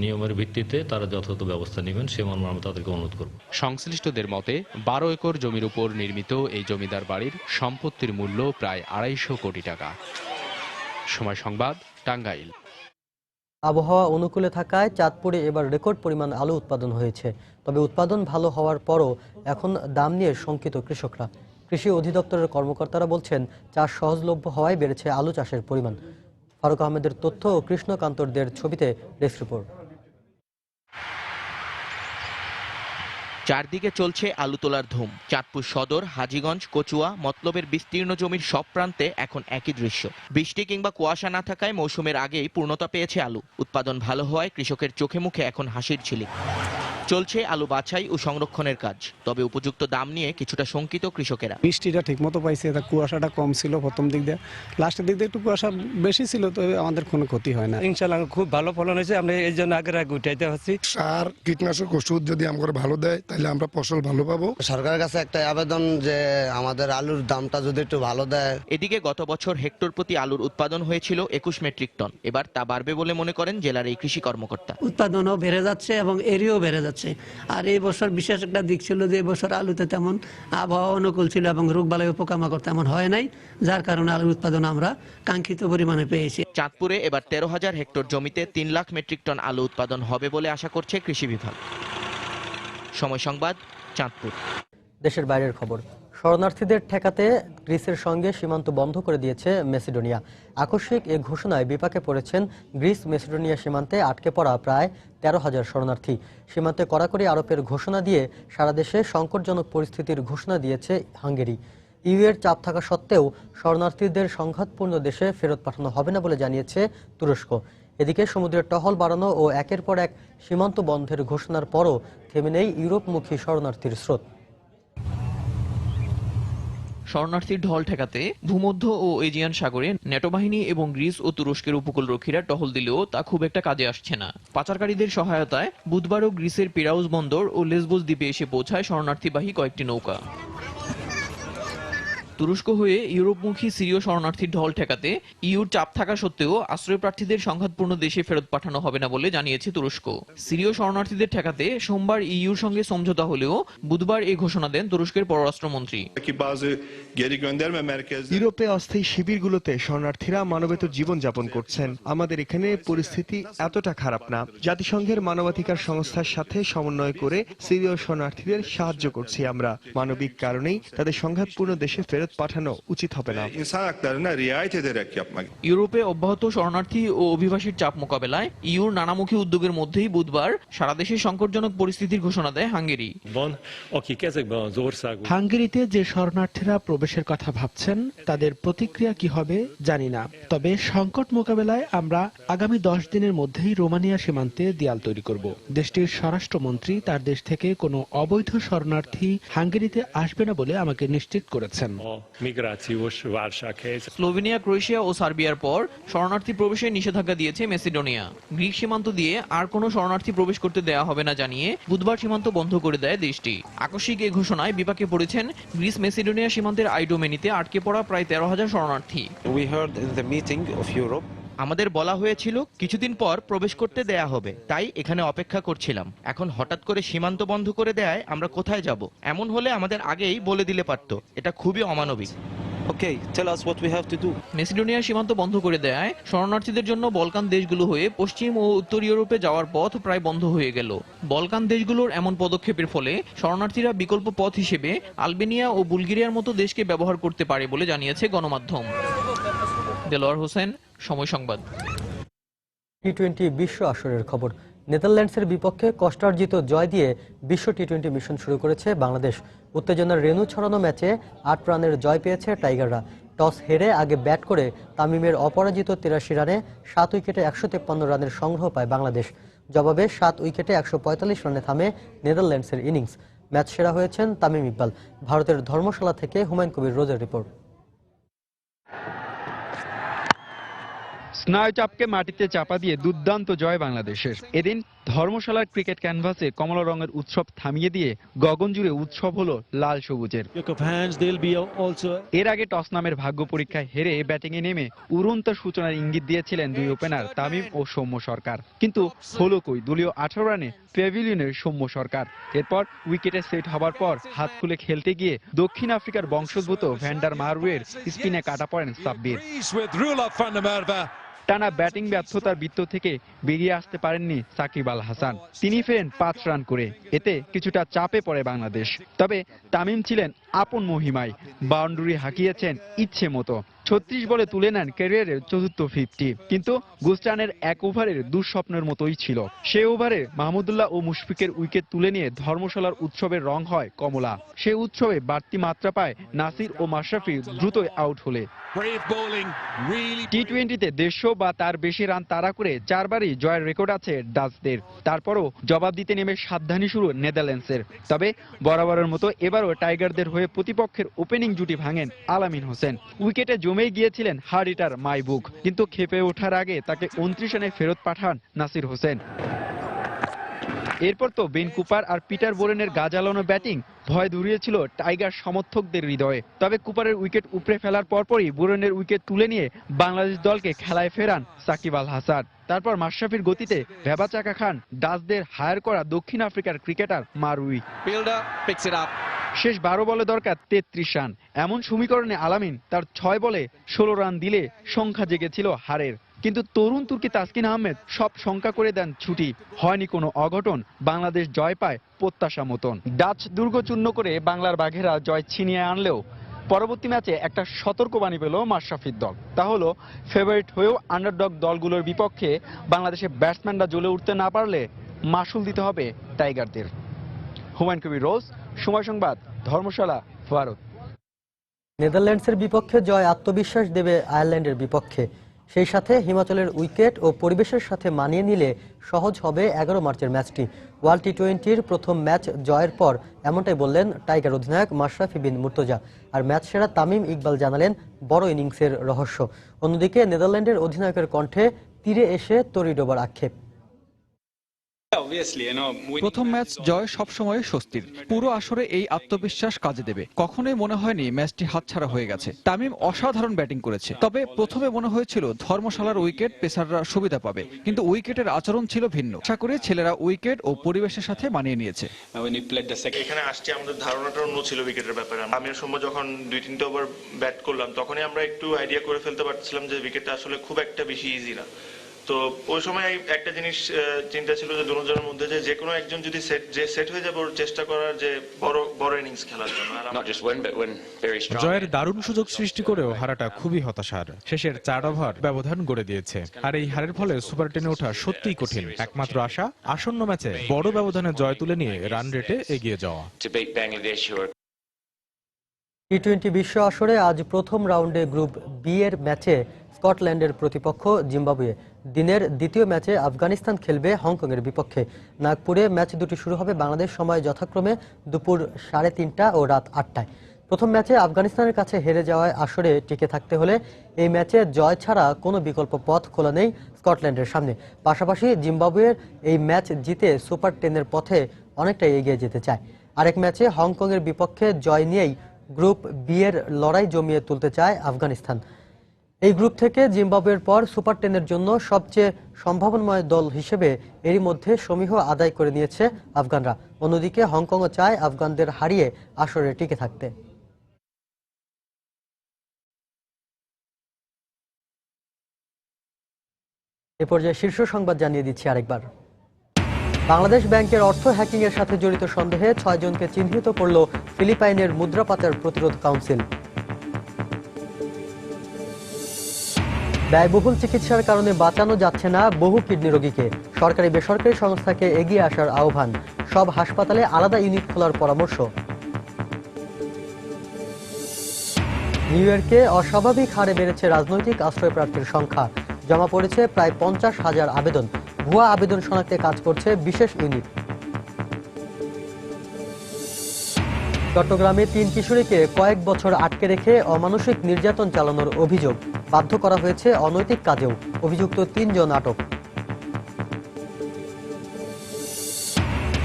নিয়মের ভিত্তিতে তারা যথাযথ ব্যবস্থা নেবেন, সে মর্মে আমরা তাদেরকে অনুরোধ করব। সংশ্লিষ্টদের মতে 12 একর জমির উপর নির্মিত এই জমিদার বাড়ির সম্পত্তির মূল্য প্রায় 250 কোটি টাকা। সময় সংবাদ, টাঙ্গাইল। আবহাওয়া অনুকূলে থাকায় চাঁদপুরে এবার রেকর্ড পরিমাণ আলু উৎপাদন হয়েছে। তবে উৎপাদন ভালো হওয়ার পরও এখন দাম নিয়ে শঙ্কিত কৃষকরা। কৃষি অধিদপ্তরের কর্মকর্তারা বলছেন, চাষ সহজলভ্য হওয়ায় বেড়েছে আলু চাষের পরিমাণ। ফারুক আহমেদের তথ্য ও কৃষ্ণকান্তরদের ছবিতে ডেস্ক রিপোর্ট। চারদিকে চলছে আলু তোলার ধুম। চাঁদপুর সদর, হাজীগঞ্জ, কচুয়া, মতলবের বিস্তীর্ণ জমির সব প্রান্তে এখন একই দৃশ্য। বৃষ্টি কিংবা কুয়াশা না থাকায় মৌসুমের আগেই পূর্ণতা পেয়েছে আলু। উৎপাদন ভালো হওয়ায় কৃষকের চোখে মুখে এখন হাসির ঝিলিক। চলছে আলু বাছাই ও সংরক্ষণের কাজ। তবে উপযুক্ত দাম নিয়ে কিছুটা শঙ্কিত কৃষকেরা। বৃষ্টিটা ঠিকমতো পাইছে, কুয়াশাটা কম ছিল প্রথম দিক দিয়ে, লাস্টের দিক দিয়ে একটু কুয়াশা বেশি ছিল, তো আমাদের কোনো ক্ষতি হয় না। ইনশাআল্লাহ খুব ভালো ফলন হয়েছে, আমরা এই জন্য আগে উঠাইতে পারছি। সার কীটনাশক ওষুধ যদি আমরা ভালো দেয় তাহলে আমরা ফসল ভালো পাবো। সরকারের কাছে একটা আবেদন যে আমাদের আলুর দামটা যদি একটু ভালো দেয়। এদিকে গত বছর হেক্টর প্রতি আলুর উৎপাদন হয়েছিল 21 মেট্রিক টন। এবার তা বাড়বে বলে মনে করেন জেলার এই কৃষি কর্মকর্তা। উৎপাদনও বেড়ে যাচ্ছে এবং এরিয়াও বেড়ে যাচ্ছে। আর এই বছর বিশেষ একটা দিক ছিল যে এই বছর আলুতে তেমন আবহাওয়া অনুকূল ছিল এবং রোগবালাই পোকামাকড় তেমন হয় নাই, যার কারণে আলুর উৎপাদন আমরা কাঙ্ক্ষিত পরিমাণে পেয়েছি। চাঁদপুরে এবার 13,000 হেক্টর জমিতে 3 লাখ মেট্রিক টন আলু উৎপাদন হবে বলে আশা করছে কৃষি বিভাগ। সময় সংবাদ, চাঁদপুর। দেশের বাইরের খবর। শরণার্থীদের ঠেকাতে গ্রিসের সঙ্গে সীমান্ত বন্ধ করে দিয়েছে মেসিডোনিয়া। আকস্মিক এ ঘোষণায় বিপাকে পড়েছেন গ্রিস মেসিডোনিয়া সীমান্তে আটকে পড়া প্রায় 13,000 শরণার্থী। সীমান্তে কড়াকড়ি আরোপের ঘোষণা দিয়ে সারা দেশে সংকটজনক পরিস্থিতির ঘোষণা দিয়েছে হাঙ্গেরি। ইউএর চাপ থাকা সত্ত্বেও শরণার্থীদের সংঘাতপূর্ণ দেশে ফেরত পাঠানো হবে না বলে জানিয়েছে তুরস্ক। এদিকে সমুদ্রের টহল বাড়ানো ও একের পর এক সীমান্ত বন্ধের ঘোষণার পরও থেমে নেই ইউরোপমুখী শরণার্থীর স্রোত। শরণার্থীর ঢল ঠেকাতে ভূমধ্য ও এজিয়ান সাগরে ন্যাটো বাহিনী এবং গ্রিস ও তুরস্কের উপকূলরক্ষীরা টহল দিলেও তা খুব একটা কাজে আসছে না। পাচারকারীদের সহায়তায় বুধবারও গ্রিসের পিরাউস বন্দর ও লেসবোস দ্বীপে এসে পৌঁছায় শরণার্থীবাহী কয়েকটি নৌকা। তুরস্ক হয়ে ইউরোপমুখী সিরীয় শরণার্থীর ঢল ঠেকাতে ইউর চাপ থাকা সত্ত্বেও আশ্রয় প্রার্থীদের সংঘাতপূর্ণ দেশে ফেরত পাঠানো হবে না বলে জানিয়েছে তুরস্ক। সিরীয় শরণার্থীদের ঠেকাতে সোমবার ইউর সঙ্গে সমঝোতা হলেও বুধবার এই ঘোষণা দেন তুরস্কের পররাষ্ট্রমন্ত্রী। ইউরোপে অস্থায়ী শিবিরগুলোতে শরণার্থীরা মানবেতর জীবন যাপন করছেন। আমাদের এখানে পরিস্থিতি এতটা খারাপ না। জাতিসংঘের মানবাধিকার সংস্থার সাথে সমন্বয় করে সিরীয় শরণার্থীদের সাহায্য করছি আমরা। মানবিক কারণেই তাদের সংঘাতপূর্ণ দেশে ফেরত পাঠানো উচিত হবে না। ইউরোপে অব্যাহত শরণার্থী ও অভিবাসীর চাপ মোকাবেলায় ইউর নানামুখী উদ্যোগের মধ্যেই বুধবার সারা দেশে সংকটজনক পরিস্থিতির ঘোষণা দেয় হাঙ্গেরি। হাঙ্গেরিতে যে শরণার্থীরা প্রবেশের কথা ভাবছেন তাদের প্রতিক্রিয়া কি হবে জানি না, তবে সংকট মোকাবেলায় আমরা আগামী 10 দিনের মধ্যেই রোমানিয়া সীমান্তে দেয়াল তৈরি করব। দেশটির স্বরাষ্ট্রমন্ত্রী তার দেশ থেকে কোনো অবৈধ শরণার্থী হাঙ্গেরিতে আসবে না বলে আমাকে নিশ্চিত করেছেন। স্লোভেনিয়া, ক্রোয়েশিয়া ও সার্বিয়ার পর শরণার্থী প্রবেশে নিষেধাজ্ঞা দিয়েছে মেসিডোনিয়া। গ্রিক সীমান্ত দিয়ে আর কোনো শরণার্থী প্রবেশ করতে দেওয়া হবে না জানিয়ে বুধবার সীমান্ত বন্ধ করে দেয় দেশটি। আকস্মিক এই ঘোষণায় বিপাকে পড়েছেন গ্রিস মেসিডোনিয়া সীমান্তের আইডোমেনিতে আটকে পড়া প্রায় 13,000 শরণার্থী। আমাদের বলা হয়েছিল কিছুদিন পর প্রবেশ করতে দেয়া হবে, তাই এখানে অপেক্ষা করছিলাম। এখন হঠাৎ করে সীমান্ত বন্ধ করে দেয় আমরা কোথায় যাব? এমন হলে আমাদের আগেই বলে দিলে পারত। এটা খুবই অমানবিক। মেসিডোনিয়া সীমান্ত বন্ধ করে দেয় শরণার্থীদের জন্য বলকান দেশগুলো হয়ে পশ্চিম ও উত্তর ইউরোপে যাওয়ার পথ প্রায় বন্ধ হয়ে গেল। বলকান দেশগুলোর এমন পদক্ষেপের ফলে শরণার্থীরা বিকল্প পথ হিসেবে আলবেনিয়া ও বুলগেরিয়ার মতো দেশকে ব্যবহার করতে পারে বলে জানিয়েছে গণমাধ্যম। দেলোয়ার হোসেন, সময় সংবাদ। টি-20 বিশ্ব আসরের খবর। নেদারল্যান্ডসের বিপক্ষে কষ্টার্জিত জয় দিয়ে বিশ্ব টি-20 মিশন শুরু করেছে বাংলাদেশ। উত্তেজনার রেণু ছড়ানো ম্যাচে 8 রানের জয় পেয়েছে টাইগাররা। টস হেরে আগে ব্যাট করে তামিমের অপরাজিত 83 রানে 7 উইকেটে 153 রানের সংগ্রহ পায় বাংলাদেশ। জবাবে 7 উইকেটে 145 রানে থামে নেদারল্যান্ডসের ইনিংস। ম্যাচ সেরা হয়েছেন তামিম ইকবাল। ভারতের ধর্মশালা থেকে হুমায়ুন কবির রোজের রিপোর্ট। স্নায়ুচাপকে মাটিতে চাপা দিয়ে দুর্দান্ত জয় বাংলাদেশের। এদিন ধর্মশালার ক্রিকেট ক্যানভাসে কমলা রঙের উৎসব থামিয়ে দিয়ে গগন জুড়ে উৎসব হলো লাল সবুজের। এর আগে টস নামের ভাগ্য পরীক্ষায় হেরে ব্যাটিংয়ে নেমে উড়ন্ত সূচনার ইঙ্গিত দিয়েছিলেন দুই ওপেনার তামিম ও সৌম্য সরকার, কিন্তু হলো কই দলীয় 18 রানে প্যাভিলিয়নের সৌম্য সরকার। এরপর উইকেটে সেট হবার পর হাত খুলে খেলতে গিয়ে দক্ষিণ আফ্রিকার বংশোদ্ভূত ভ্যান্ডার মারওয়ের স্পিনে কাটা পড়েন সাব্বির। টানা ব্যাটিং ব্যর্থতার বৃত্ত থেকে বেরিয়ে আসতে পারেননি সাকিব আল হাসান। তিনি ফেরেন 5 রান করে। এতে কিছুটা চাপে পড়ে বাংলাদেশ। তবে তামিম ছিলেন আপন মহিমায়, বাউন্ডারি হাঁকিয়েছেন ইচ্ছে মতো। 36 বলে তুলে নেন ক্যারিয়ারের চতুর্থ 50, কিন্তু গুস্টানের এক ওভারের দুঃস্বপ্নের মতোই ছিল। সে ওভারে মাহমুদুল্লাহ ও মুশফিকের উইকেট তুলে নিয়ে ধর্মশালার উৎসবের রং হয় কমলা। সে উৎসবে বাড়তি মাত্রা পায় নাসির ও মাশরাফি দ্রুতই আউট হলে। টি-20তে 150 বা তার বেশি রান তাড়া করে 4 বারই জয়ের রেকর্ড আছে ডাচদের। তারপরও জবাব দিতে নেমে সাবধানী শুরু নেদারল্যান্ডসের। তবে বরাবরের মতো এবারও টাইগারদের হয়ে প্রতিপক্ষের ওপেনিং জুটি ভাঙেন আলামিন হোসেন। উইকেটে জমে গিয়েছিলেন হার্ড হিটার মাইবুক, কিন্তু খেপে ওঠার আগে তাকে 29 রানে ফেরত পাঠান নাসির হোসেন। এরপর তো বেন কুপার আর পিটার বোরেনের গা জ্বালানো ব্যাটিং ভয় ধরিয়েছিল টাইগার সমর্থকদের হৃদয়ে। তবে কুপারের উইকেট উপড়ে ফেলার পরপরই বোরেনের উইকেট তুলে নিয়ে বাংলাদেশ দলকে খেলায় ফেরান সাকিব আল হাসান। তারপর মাশরাফির গতিতে ভেবাচাকা খান ডাচদের হায়ার করা দক্ষিণ আফ্রিকার ক্রিকেটার মারুই। শেষ 12 বলে দরকার 33 রান। এমন সমীকরণে আলামিন তার 6 বলে 16 রান দিলে সংখ্যা জেগেছিল হারের। কিন্তু তরুণ তুর্কি তাসকিন আহমেদ সব শঙ্কা করে দেন ছুটি। হয়নি কোনো অঘটন, বাংলাদেশ জয় পায় প্রত্যাশা মতন। ডাচ দুর্গ চূর্ণ করে বাংলার বাঘেরা জয় ছিনিয়ে আনলেও পরবর্তী ম্যাচে একটা সতর্কবাণী পেল মাশরাফির দল। তা হলো ফেভারিট হয়েও আন্ডারডগ দলগুলোর বিপক্ষে বাংলাদেশের ব্যাটসম্যানরা জ্বলে উঠতে না পারলে মাসুল দিতে হবে টাইগারদের। হুমায়ুন কবির রোজ, সময় সংবাদ, ধর্মশালা, ভারত। নেদারল্যান্ডসের বিপক্ষে জয় আত্মবিশ্বাস দেবে আয়ারল্যান্ডের বিপক্ষে। সেই সাথে হিমাচলের উইকেট ও পরিবেশের সাথে মানিয়ে নিলে সহজ হবে 11 মার্চের ম্যাচটি। ওয়ার্ল্ড টি-20-র প্রথম ম্যাচ জয়ের পর এমনটাই বললেন টাইগার অধিনায়ক মাশরাফি বিন মুর্তজা। আর ম্যাচ সেরা তামিম ইকবাল জানালেন বড় ইনিংসের রহস্য। অন্যদিকে নেদারল্যান্ডের অধিনায়কের কণ্ঠে তীরে এসে তরি ডোবার আক্ষেপ। প্রথম ম্যাচ জয় সবসময় স্বস্তির। পুরো আসরে এই আত্মবিশ্বাস কাজে দেবে। কখনোই মনে হয়নি ম্যাচটি হাতছাড়া হয়ে গেছে। তামিম অসাধারণ ব্যাটিং করেছে, তবে প্রথমে মনে হয়েছিল ধর্মশালার উইকেট পেসাররা সুবিধা পাবে, কিন্তু উইকেটের আচরণ ছিল ভিন্ন। আশা করি ছেলেরা উইকেট ও পরিবেশের সাথে মানিয়ে নিয়েছে। এখানে আসছে আমাদের ধারণাটা অন্য ছিল উইকেটের ব্যাপারে। আমি সময় যখন 2-3টে ওভার ব্যাট করলাম তখনই আমরা একটু আইডিয়া করে ফেলতে পারছিলাম যে উইকেটটা আসলে খুব একটা বেশি ইজি না। তো ওই সময় একটা জিনিস চিন্তা ছিল যে দুজনের মধ্যে যে কোনো একজন যদি সেট হয়ে যাবে ওর চেষ্টা করার যে বড় ইনিংস খেলার জন্য। জয়ের দারুণ সুযোগ সৃষ্টি করেও হারাটা খুবই হতাশার। শেষের 4 ওভার ব্যবধান গড়ে দিয়েছে, আর এই হারের ফলে সুপার 10-এ ওঠা সত্যিই কঠিন। একমাত্র আশা আসন্ন ম্যাচে বড় ব্যবধানে জয় তুলে নিয়ে রান রেটে এগিয়ে যাওয়া। টি-20 বিশ্ব আসরে আজ প্রথম রাউন্ডে গ্রুপ বি এর ম্যাচে স্কটল্যান্ডের প্রতিপক্ষ জিম্বাবুয়ে। দিনের দ্বিতীয় ম্যাচে আফগানিস্তান খেলবে হংকংয়ের বিপক্ষে। নাগপুরে ম্যাচ দুটি শুরু হবে বাংলাদেশ সময় যথাক্রমে দুপুর 3:30 ও রাত 8টায়। প্রথম ম্যাচে আফগানিস্তানের কাছে হেরে যাওয়ায় আসরে টিকে থাকতে হলে এই ম্যাচে জয় ছাড়া কোনো বিকল্প পথ খোলা নেই স্কটল্যান্ডের সামনে। পাশাপাশি জিম্বাবুয়ের এই ম্যাচ জিতে সুপার 10-এর পথে অনেকটাই এগিয়ে যেতে চায়। আরেক ম্যাচে হংকংয়ের বিপক্ষে জয় নিয়েই গ্রুপ বি এর লড়াই জমিয়ে তুলতে চায় আফগানিস্তান। এই গ্রুপ থেকে জিম্বাবুয়ের পর সুপার 10-এর জন্য সবচেয়ে সম্ভাবনাময় দল হিসেবে এরই মধ্যে সমীহ আদায় করে নিয়েছে আফগানরা। অন্যদিকে হংকংও চায় আফগানদের হারিয়ে আসরে টিকে থাকতে। এ পর্যায়ে শীর্ষ সংবাদ জানিয়ে দিচ্ছি আরেকবার। বাংলাদেশ ব্যাংকের অর্থ হ্যাকিং এর সাথে জড়িত সন্দেহে 6 জনকে চিহ্নিত করল ফিলিপাইনের মুদ্রা পাচার প্রতিরোধ কাউন্সিল। ব্যয়বহুল চিকিৎসার কারণে বাঁচানো যাচ্ছে না বহু কিডনি রোগীকে। সরকারি বেসরকারি সংস্থাকে এগিয়ে আসার আহ্বান। সব হাসপাতালে আলাদা ইউনিট খোলার পরামর্শ। নিউ ইয়র্কে অস্বাভাবিক হারে বেড়েছে রাজনৈতিক আশ্রয় প্রার্থীর সংখ্যা। জমা পড়েছে প্রায় 50,000 আবেদন। ভুয়া আবেদন শনাক্তে কাজ করছে বিশেষ ইউনিট। চট্টগ্রামে 3 কিশোরীকে কয়েক বছর আটকে রেখে অমানসিক নির্যাতন চালানোর অভিযোগ। বাধ্য করা হয়েছে অনৈতিক কাজেও। অভিযুক্ত 3 জন আটক।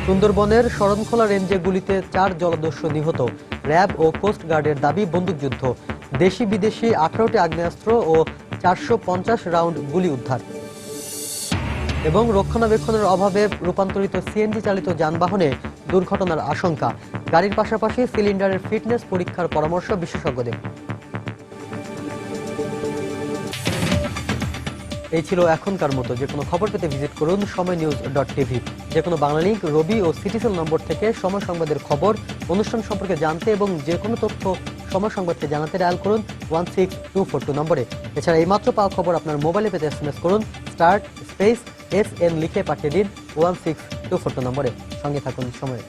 সুন্দরবনের শরণখোলা রেঞ্জে গুলিতে 4 জলদস্যু নিহত। র্যাব ও কোস্ট গার্ডের দাবি বন্দুকযুদ্ধ। দেশি বিদেশি 18টি আগ্নেয়াস্ত্র ও 450 রাউন্ড গুলি উদ্ধার। এবং রক্ষণাবেক্ষণের অভাবে রূপান্তরিত সিএনজি চালিত যানবাহনে দুর্ঘটনার আশঙ্কা। গাড়ির পাশাপাশি সিলিন্ডারের ফিটনেস পরীক্ষার পরামর্শ বিশেষজ্ঞদের। এই ছিল এখনকার মতো। যে কোনো খবর পেতে ভিজিট করুন সময়নিউজ.tv। যে কোনো বাংলা লিংক, রবি ও সিটিসেল নম্বর থেকে সময় সংবাদের খবর, অনুষ্ঠান সম্পর্কে জানতে এবং যে কোনো তথ্য সময় সংবাদকে জানাতে ডায়াল করুন 16242 নম্বরে। এছাড়া এইমাত্র পাওয়া খবর আপনার মোবাইলে পেতে SMS করুন *SN লিখে পাঠিয়ে দিন 16242 নম্বরে। সঙ্গে থাকুন সময়।